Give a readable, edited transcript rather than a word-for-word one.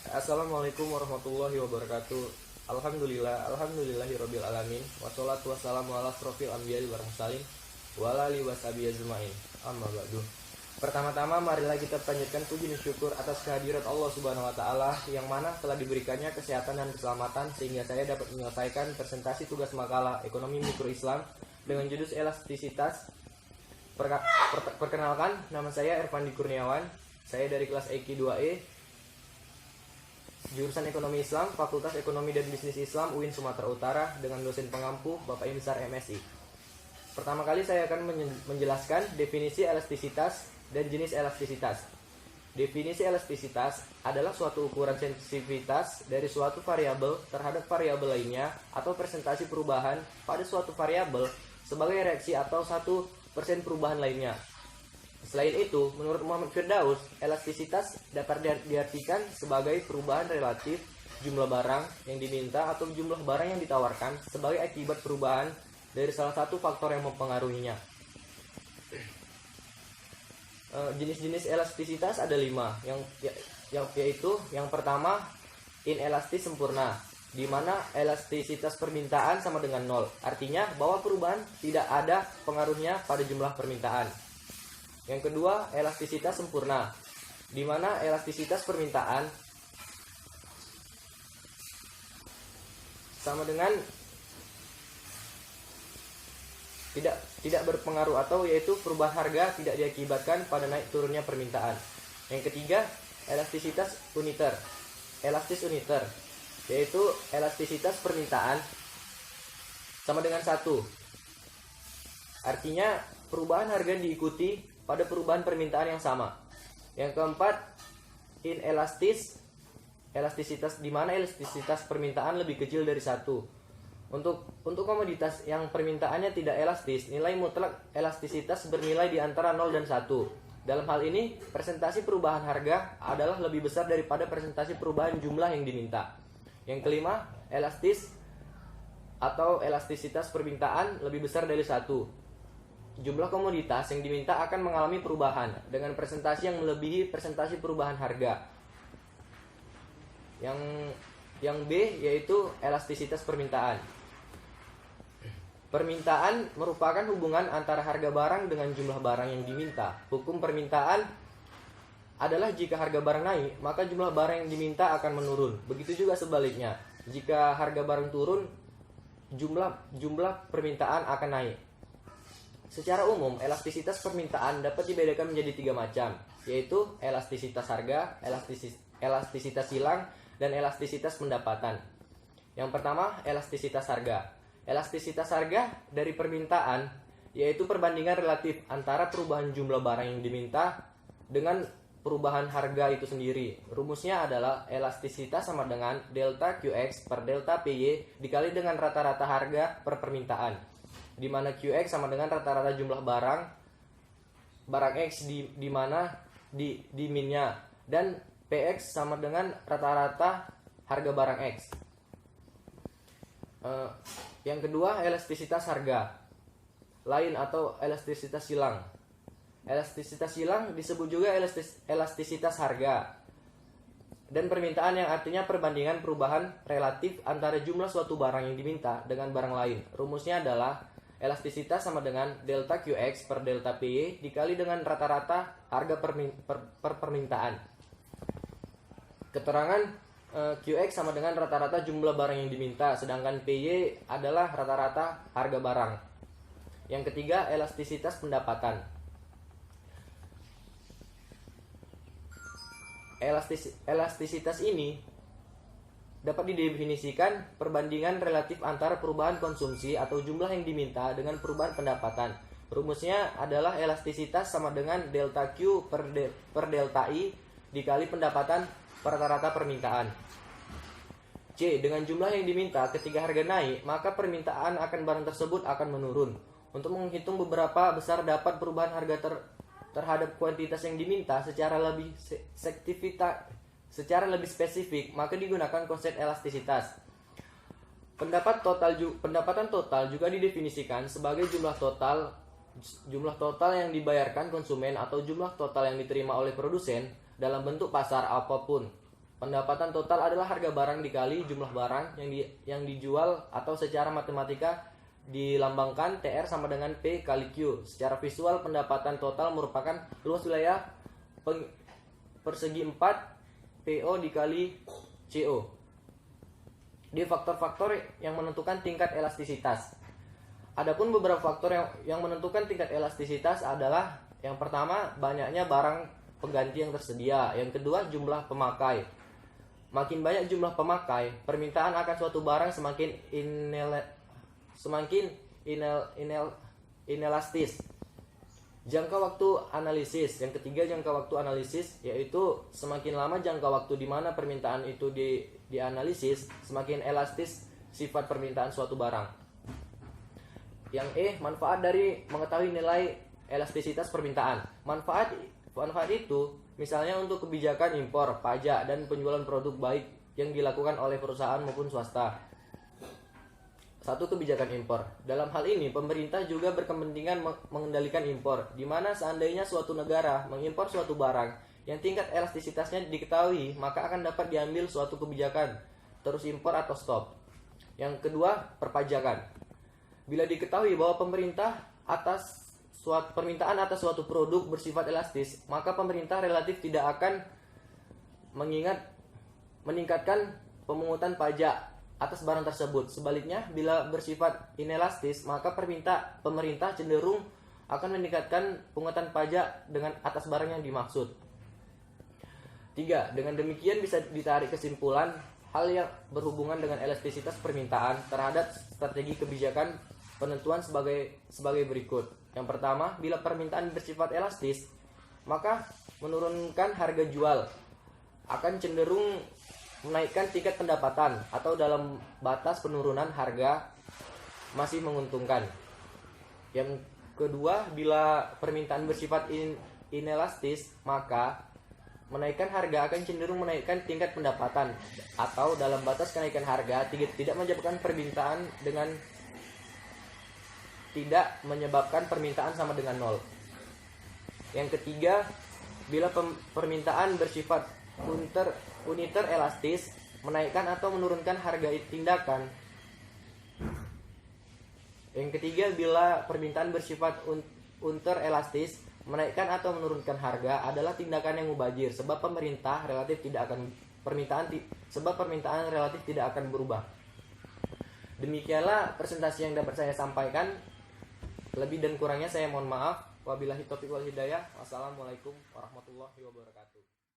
Assalamualaikum warahmatullahi wabarakatuh. Alhamdulillahirabbil alamin. Wassalatu wassalamu ala asrofil anbiya'i wal mursalin wa ala alihi washabihi ajmain. Amma ba'du. Pertama-tama marilah kita panjatkan puji dan syukur atas kehadirat Allah Subhanahu wa taala yang mana telah diberikannya kesehatan dan keselamatan sehingga saya dapat menyelesaikan presentasi tugas makalah Ekonomi Mikro Islam dengan judul elastisitas. Perkenalkan, nama saya Ervandi Kurniawan. Saya dari kelas EQ 2E, jurusan Ekonomi Islam, Fakultas Ekonomi dan Bisnis Islam UIN Sumatera Utara dengan dosen pengampu Bapak Ibu Besar MSI. Pertama kali saya akan menjelaskan definisi elastisitas dan jenis elastisitas. Definisi elastisitas adalah suatu ukuran sensitivitas dari suatu variabel terhadap variabel lainnya atau presentasi perubahan pada suatu variabel sebagai reaksi atau 1% perubahan lainnya. Selain itu, menurut Muhammad Firdaus, elastisitas dapat diartikan sebagai perubahan relatif jumlah barang yang diminta atau jumlah barang yang ditawarkan sebagai akibat perubahan dari salah satu faktor yang mempengaruhinya. Jenis-jenis elastisitas ada 5, yaitu yang pertama inelastis sempurna, di mana elastisitas permintaan sama dengan 0, artinya bahwa perubahan tidak ada pengaruhnya pada jumlah permintaan. Yang kedua, elastisitas sempurna, di mana elastisitas permintaan sama dengan tidak berpengaruh atau yaitu perubahan harga tidak diakibatkan pada naik turunnya permintaan. Yang ketiga, elastisitas uniter. Elastis uniter, yaitu elastisitas permintaan sama dengan 1. Artinya perubahan harga diikuti pada perubahan permintaan yang sama. Yang keempat, elastisitas di mana elastisitas permintaan lebih kecil dari 1. Untuk komoditas yang permintaannya tidak elastis, nilai mutlak elastisitas bernilai di antara 0 dan 1. Dalam hal ini, presentasi perubahan harga adalah lebih besar daripada presentasi perubahan jumlah yang diminta. Yang kelima, elastis atau elastisitas permintaan lebih besar dari 1. Jumlah komoditas yang diminta akan mengalami perubahan dengan presentasi yang melebihi presentasi perubahan harga. Yang B yaitu elastisitas permintaan. Permintaan merupakan hubungan antara harga barang dengan jumlah barang yang diminta. Hukum permintaan adalah jika harga barang naik, maka jumlah barang yang diminta akan menurun. Begitu juga sebaliknya. Jika harga barang turun, jumlah permintaan akan naik. Secara umum, elastisitas permintaan dapat dibedakan menjadi 3 macam, yaitu elastisitas harga, elastisitas silang, dan elastisitas pendapatan. Yang pertama, elastisitas harga. Elastisitas harga dari permintaan yaitu perbandingan relatif antara perubahan jumlah barang yang diminta dengan perubahan harga itu sendiri. Rumusnya adalah elastisitas sama dengan delta QX per delta PY dikali dengan rata-rata harga per permintaan, di mana QX sama dengan rata-rata jumlah barang X di mana di minnya, dan PX sama dengan rata-rata harga barang X. Yang kedua, elastisitas harga lain atau elastisitas silang. Elastisitas silang disebut juga elastisitas harga dan permintaan, yang artinya perbandingan perubahan relatif antara jumlah suatu barang yang diminta dengan barang lain. Rumusnya adalah elastisitas sama dengan delta QX per delta PY dikali dengan rata-rata harga per permintaan. Keterangan QX sama dengan rata-rata jumlah barang yang diminta, sedangkan PY adalah rata-rata harga barang. Yang ketiga, elastisitas pendapatan. Elastisitas ini dapat didefinisikan perbandingan relatif antara perubahan konsumsi atau jumlah yang diminta dengan perubahan pendapatan. Rumusnya adalah elastisitas sama dengan delta Q per delta I dikali pendapatan per rata-rata permintaan. C. Dengan jumlah yang diminta ketika harga naik, maka permintaan akan barang tersebut akan menurun. Untuk menghitung beberapa besar dapat perubahan harga terhadap kuantitas yang diminta secara lebih spesifik, maka digunakan konsep elastisitas. Pendapatan total juga didefinisikan sebagai jumlah total yang dibayarkan konsumen atau jumlah total yang diterima oleh produsen dalam bentuk pasar apapun. Pendapatan total adalah harga barang dikali jumlah barang yang dijual, atau secara matematika dilambangkan TR sama dengan P kali Q. Secara visual, pendapatan total merupakan luas wilayah persegi 4 PO dikali CO. Di faktor-faktor yang menentukan tingkat elastisitas. Adapun beberapa faktor yang menentukan tingkat elastisitas adalah: yang pertama, banyaknya barang pengganti yang tersedia. Yang kedua, jumlah pemakai. Makin banyak jumlah pemakai, permintaan akan suatu barang semakin inelastis. Jangka waktu analisis. Yang ketiga, jangka waktu analisis, yaitu semakin lama jangka waktu di mana permintaan itu dianalisis, semakin elastis sifat permintaan suatu barang. Yang manfaat dari mengetahui nilai elastisitas permintaan. Manfaat itu misalnya untuk kebijakan impor, pajak, dan penjualan produk baik yang dilakukan oleh perusahaan maupun swasta. Satu, kebijakan impor. Dalam hal ini, pemerintah juga berkepentingan mengendalikan impor, di mana seandainya suatu negara mengimpor suatu barang yang tingkat elastisitasnya diketahui, maka akan dapat diambil suatu kebijakan, terus impor atau stop. Yang kedua, perpajakan. Bila diketahui bahwa permintaan atas suatu produk bersifat elastis, maka pemerintah relatif tidak akan meningkatkan pemungutan pajak atas barang tersebut. Sebaliknya, bila bersifat inelastis, maka pemerintah cenderung akan meningkatkan pungutan pajak dengan atas barang yang dimaksud. 3. Dengan demikian bisa ditarik kesimpulan hal yang berhubungan dengan elastisitas permintaan terhadap strategi kebijakan penentuan sebagai berikut. Yang pertama, bila permintaan bersifat elastis, maka menurunkan harga jual akan cenderung menaikkan tingkat pendapatan, atau dalam batas penurunan harga masih menguntungkan. Yang kedua, bila permintaan bersifat inelastis, maka menaikkan harga akan cenderung menaikkan tingkat pendapatan, atau dalam batas kenaikan harga tidak menyebabkan permintaan sama dengan nol. Yang ketiga, bila permintaan bersifat uniter elastis, menaikkan atau menurunkan harga tindakan. Yang ketiga, bila permintaan bersifat unter elastis, menaikkan atau menurunkan harga adalah tindakan yang mubazir, sebab permintaan relatif tidak akan berubah. Demikianlah presentasi yang dapat saya sampaikan. Lebih dan kurangnya saya mohon maaf. Wabillahi taufiq wal hidayah. Wassalamualaikum warahmatullahi wabarakatuh.